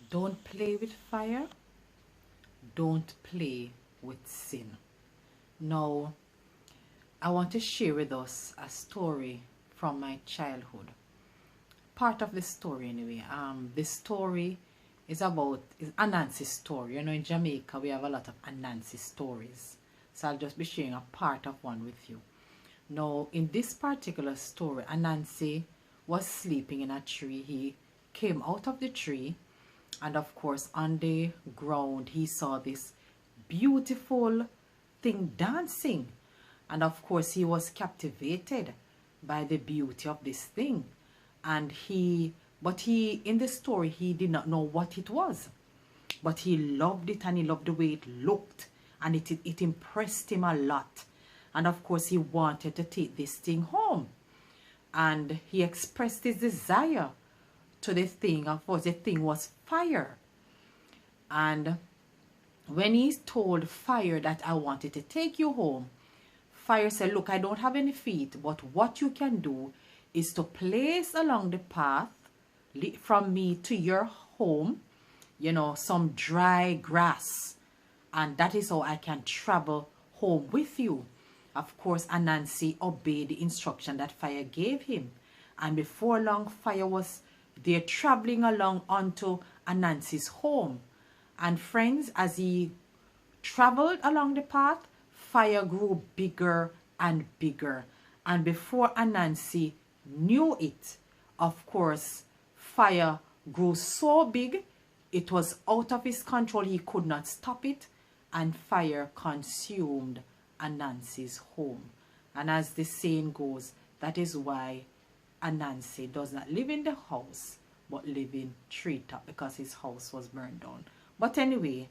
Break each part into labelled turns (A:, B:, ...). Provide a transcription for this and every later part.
A: Don't play with fire. Don't play with sin. Now, I want to share with us a story from my childhood. Part of the story anyway. The story is Anansi's story. You know, in Jamaica we have a lot of Anansi stories. So I'll just be sharing a part of one with you. Now, in this particular story, Anansi was sleeping in a tree. He came out of the tree, and of course on the ground he saw this beautiful thing dancing, and of course he was captivated by the beauty of this thing. And he in the story he did not know what it was, but he loved it, and he loved the way it looked, and it impressed him a lot. And of course he wanted to take this thing home, and he expressed his desire to the thing. Of course the thing was fire, and when he told fire that I wanted to take you home, fire said, look, I don't have any feet, but what you can do is to place along the path from me to your home, you know, some dry grass, and that is how I can travel home with you. Of course, Anansi obeyed the instruction that fire gave him, and before long, fire was there traveling along onto Anansi's home. And friends, as he traveled along the path, fire grew bigger and bigger, and before Anansi knew it, of course, fire grew so big it was out of his control. He could not stop it, and fire consumed Anansi's home. And as the saying goes, that is why Anansi does not live in the house but live in treetop, because his house was burned down. But anyway,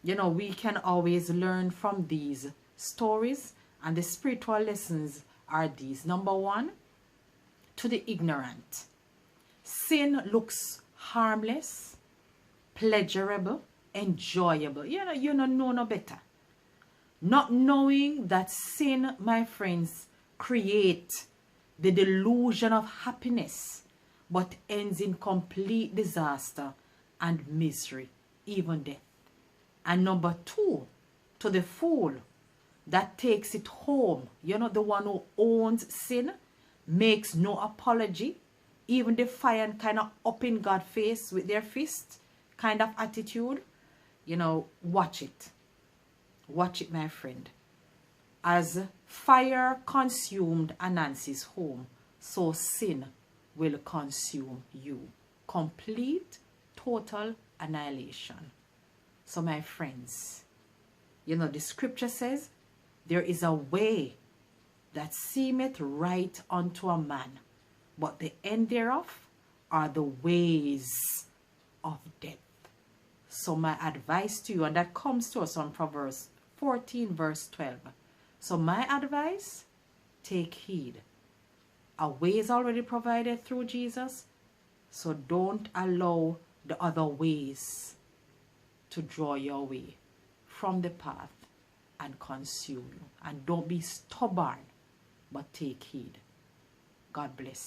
A: you know, we can always learn from these stories, and the spiritual lessons are these. Number one, to the ignorant, sin looks harmless, pleasurable, enjoyable. You know no better. Not knowing that sin, my friends, create the delusion of happiness, but ends in complete disaster and misery, even death. And number two, to the fool that takes it home, you know, the one who owns sin, makes no apology, even defiant, kind of up in God's face with their fist kind of attitude. You know, watch it. Watch it, my friend. As fire consumed Anansi's home, so sin will consume you. Complete, total annihilation. So my friends, you know, the scripture says, there is a way that seemeth right unto a man, but the end thereof are the ways of death. So my advice to you, and that comes to us on Proverbs 14 verse 12. So my advice, take heed. A way is already provided through Jesus, so don't allow the other ways to draw you away from the path and consume you. And don't be stubborn, but take heed. God bless you.